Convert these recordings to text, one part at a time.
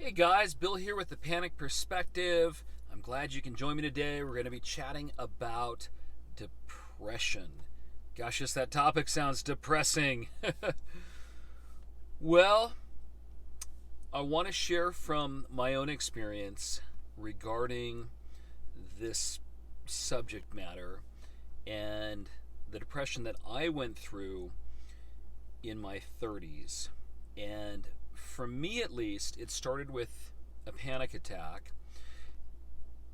Hey guys, Bill here with the Panic Perspective. I'm glad you can join me today. We're going to be chatting about depression. Gosh, just that topic sounds depressing. Well, I want to share from my own experience regarding this subject matter and the depression that I went through in my 30s. And for me at least, it started with a panic attack.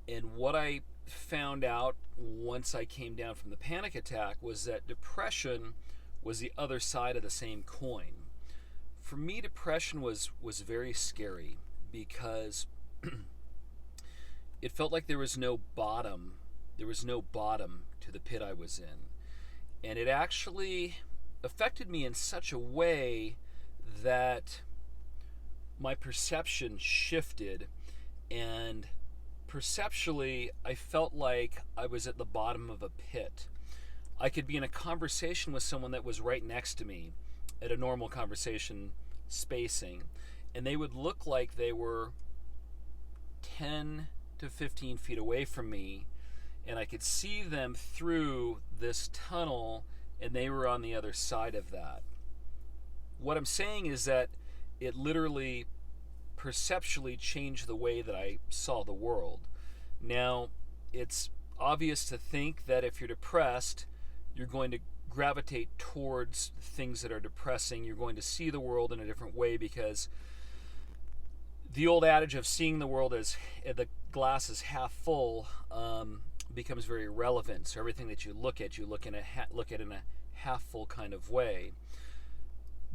And what I found out once I came down from the panic attack was that depression was the other side of the same coin. For me, depression was very scary because it felt like there was no bottom. There was no bottom to the pit I was in. And it actually affected me in such a way that my perception shifted, and perceptually I felt like I was at the bottom of a pit. I could be in a conversation with someone that was right next to me at a normal conversation spacing, and they would look like they were 10 to 15 feet away from me, and I could see them through this tunnel, and they were on the other side of that. What I'm saying is that it literally perceptually changed the way that I saw the world. Now, it's obvious to think that if you're depressed, you're going to gravitate towards things that are depressing. You're going to see the world in a different way because the old adage of seeing the world as the glass is half full becomes very relevant. So everything that you look at in a half full kind of way.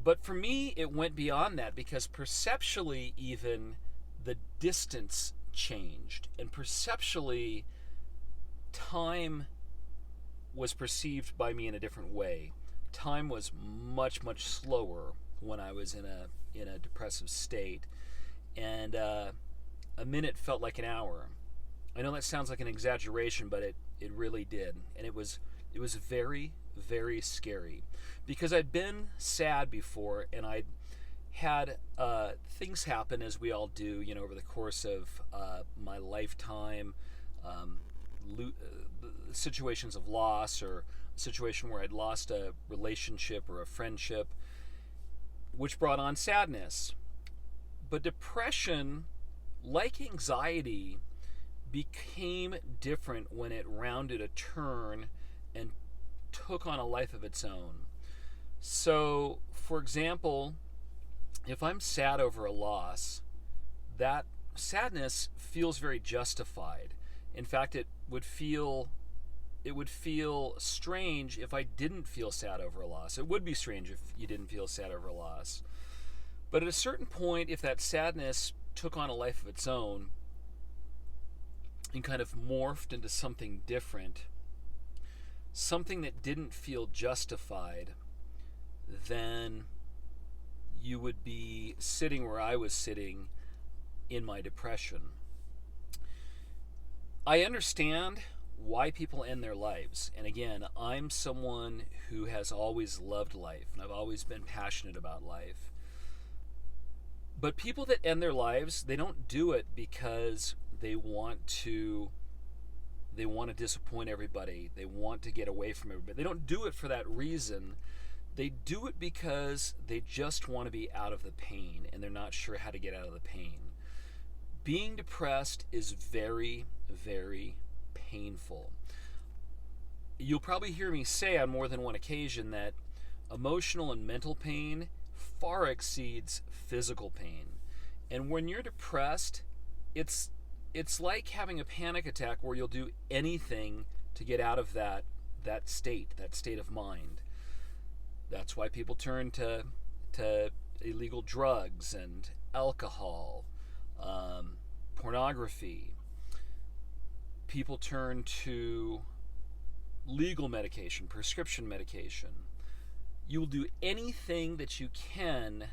But for me, it went beyond that because perceptually, even the distance changed. And perceptually, time was perceived by me in a different way. Time was much, much slower when I was in a depressive state. And a minute felt like an hour. I know that sounds like an exaggeration, but it really did. And it was very, very scary because I'd been sad before, and I'd had things happen, as we all do, over the course of my lifetime, situations of loss, or a situation where I'd lost a relationship or a friendship, which brought on sadness. But depression, like anxiety, became different when it rounded a turn and took on a life of its own. So, for example, if I'm sad over a loss, that sadness feels very justified. In fact, it would feel strange if I didn't feel sad over a loss. It would be strange if you didn't feel sad over a loss. But at a certain point, if that sadness took on a life of its own and kind of morphed into something different, something that didn't feel justified, then you would be sitting where I was sitting in my depression. I understand why people end their lives. And again, I'm someone who has always loved life, and I've always been passionate about life. But people that end their lives, they don't do it because they want to disappoint everybody. They want to get away from everybody. They don't do it for that reason. They do it because they just want to be out of the pain, and they're not sure how to get out of the pain. Being depressed is very, very painful. You'll probably hear me say on more than one occasion that emotional and mental pain far exceeds physical pain. And when you're depressed, it's like having a panic attack where you'll do anything to get out of that state of mind. That's why people turn to illegal drugs and alcohol, pornography. People turn to legal medication, prescription medication. You will do anything that you can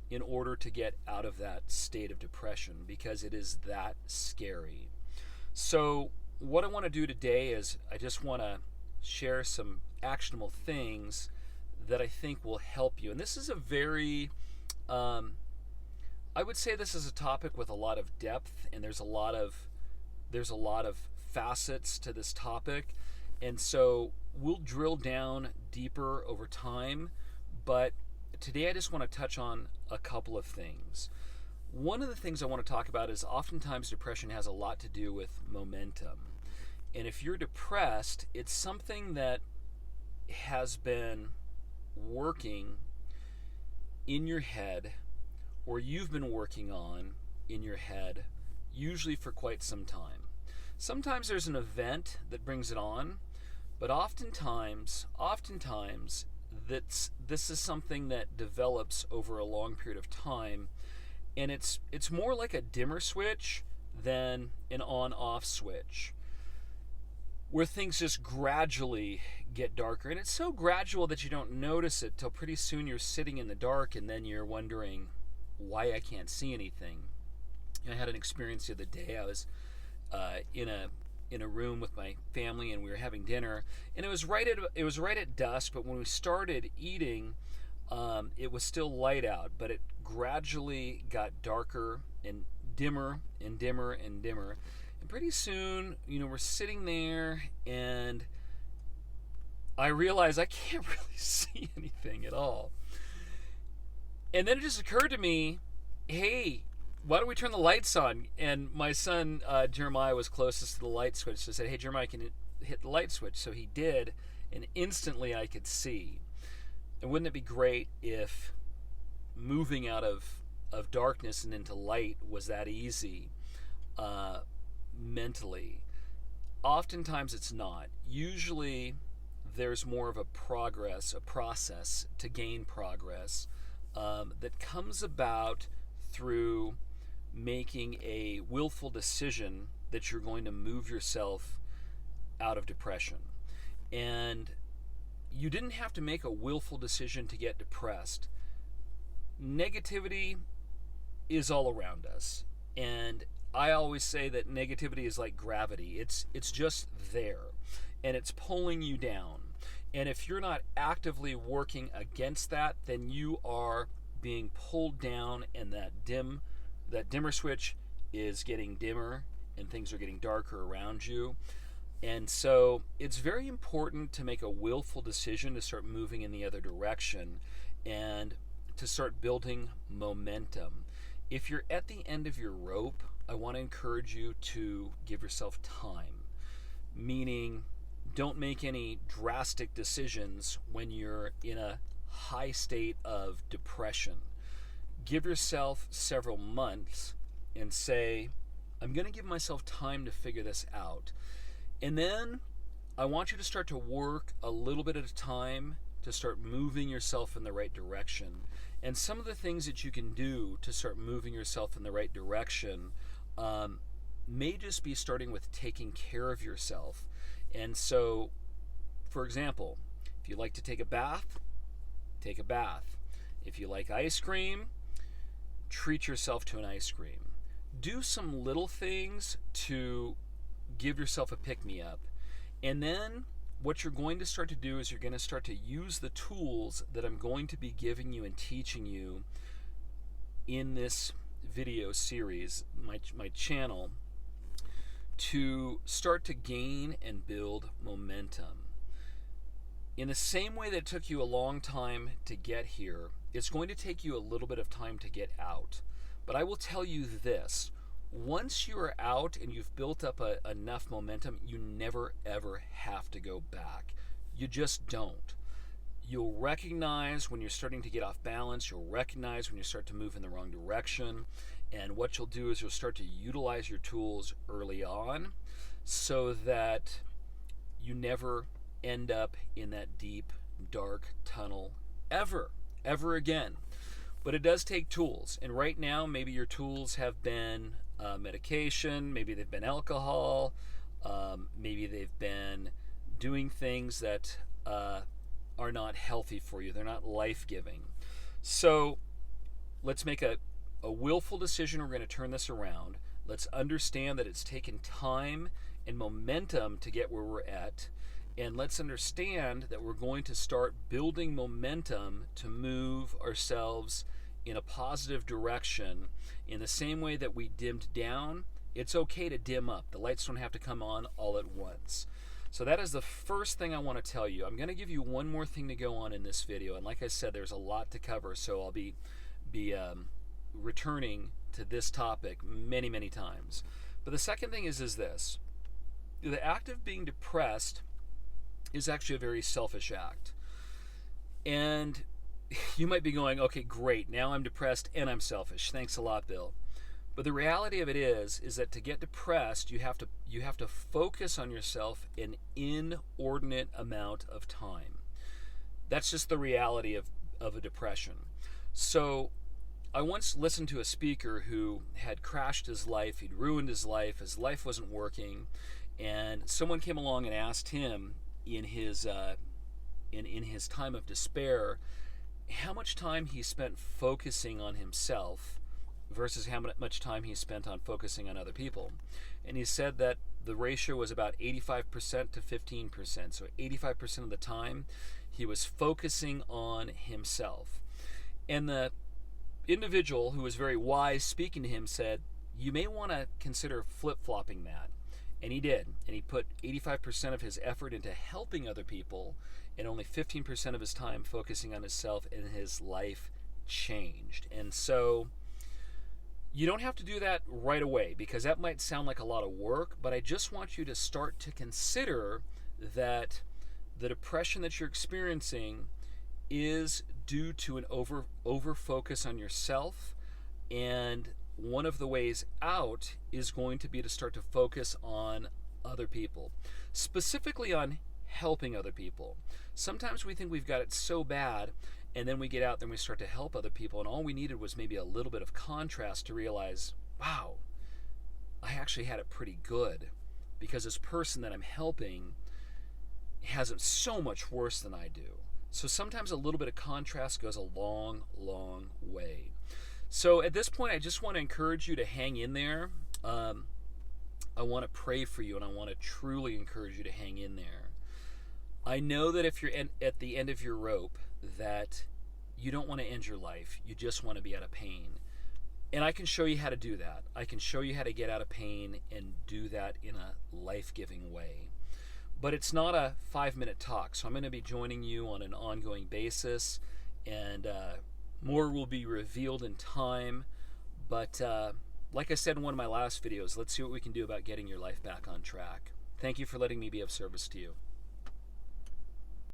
in order to get out of that state of depression because it is that scary. So what I want to do today is I just want to share some actionable things that I think will help you. And this is a very, I I would say this is a topic with a lot of depth, and there's a lot of facets to this topic, and so we'll drill down deeper over time. But today I just want to touch on a couple of things. One of the things I want to talk about is oftentimes depression has a lot to do with momentum. And if you're depressed, it's something that has been working in your head, or you've been working on in your head, usually for quite some time. Sometimes there's an event that brings it on, but oftentimes this is something that develops over a long period of time, and it's more like a dimmer switch than an on-off switch, where things just gradually get darker. And it's so gradual that you don't notice it till pretty soon you're sitting in the dark, and then you're wondering why I can't see anything. I had an experience the other day. I was in a room with my family, and we were having dinner, and it was right at dusk. But when we started eating, it was still light out, but it gradually got darker and dimmer and dimmer and dimmer. And pretty soon, we're sitting there, and I realize I can't really see anything at all. And then it just occurred to me, hey, why don't we turn the lights on? And my son, Jeremiah, was closest to the light switch, so I said, hey, Jeremiah, can you hit the light switch? So he did, and instantly I could see. And wouldn't it be great if moving out of darkness and into light was that easy mentally? Oftentimes it's not. Usually there's more of a process to gain progress that comes about through making a willful decision that you're going to move yourself out of depression. And you didn't have to make a willful decision to get depressed. Negativity is all around us, and I always say that negativity is like gravity. It's just there, and it's pulling you down. And if you're not actively working against that, then you are being pulled down, and that dimmer switch is getting dimmer, and things are getting darker around you. And so it's very important to make a willful decision to start moving in the other direction and to start building momentum. If you're at the end of your rope, I want to encourage you to give yourself time, meaning don't make any drastic decisions when you're in a high state of depression. Give yourself several months and say, I'm going to give myself time to figure this out. And then I want you to start to work a little bit at a time to start moving yourself in the right direction. And some of the things that you can do to start moving yourself in the right direction may just be starting with taking care of yourself. And so, for example, if you like to take a bath, take a bath. If you like ice cream, treat yourself to an ice cream. Do some little things to give yourself a pick-me-up. And then what you're going to start to do is you're going to start to use the tools that I'm going to be giving you and teaching you in this video series, my channel, to start to gain and build momentum. In the same way that it took you a long time to get here, it's going to take you a little bit of time to get out. But I will tell you this, once you are out and you've built up enough momentum, you never ever have to go back. You just don't. You'll recognize when you're starting to get off balance. You'll recognize when you start to move in the wrong direction. And what you'll do is you'll start to utilize your tools early on so that you never end up in that deep, dark tunnel ever again. But it does take tools. And right now, maybe your tools have been medication, maybe they've been alcohol, maybe they've been doing things that are not healthy for you. They're not life-giving. So let's make a willful decision. We're going to turn this around. Let's understand that it's taken time and momentum to get where we're at. And let's understand that we're going to start building momentum to move ourselves in a positive direction, in the same way that we dimmed down, it's okay to dim up. The lights don't have to come on all at once. So that is the first thing I want to tell you. I'm going to give you one more thing to go on in this video, and like I said, there's a lot to cover, so I'll be returning to this topic many, many times. But the second thing is this. The act of being depressed is actually a very selfish act. And you might be going, okay, great, now I'm depressed and I'm selfish. Thanks a lot, Bill. But the reality of it is that to get depressed, you have to focus on yourself an inordinate amount of time. That's just the reality of a depression. So I once listened to a speaker who had crashed his life, he'd ruined his life wasn't working, and someone came along and asked him in his time of despair how much time he spent focusing on himself versus how much time he spent on focusing on other people. And he said that the ratio was about 85% to 15%. So 85% of the time he was focusing on himself. And the individual who was very wise speaking to him said, you may want to consider flip-flopping that. And he did. And he put 85% of his effort into helping other people and only 15% of his time focusing on himself, and his life changed. And so you don't have to do that right away, because that might sound like a lot of work, but I just want you to start to consider that the depression that you're experiencing is due to an over focus on yourself, and one of the ways out is going to be to start to focus on other people, specifically on helping other people. Sometimes we think we've got it so bad, and then we get out there and we start to help other people, and all we needed was maybe a little bit of contrast to realize, wow, I actually had it pretty good, because this person that I'm helping has it so much worse than I do. So sometimes a little bit of contrast goes a long, long way. So at this point, I just want to encourage you to hang in there. I want to pray for you, and I want to truly encourage you to hang in there. I know that if you're at the end of your rope, that you don't want to end your life. You just want to be out of pain. And I can show you how to do that. I can show you how to get out of pain and do that in a life-giving way. But it's not a 5-minute talk, so I'm going to be joining you on an ongoing basis, and more will be revealed in time. But like I said in one of my last videos, let's see what we can do about getting your life back on track. Thank you for letting me be of service to you.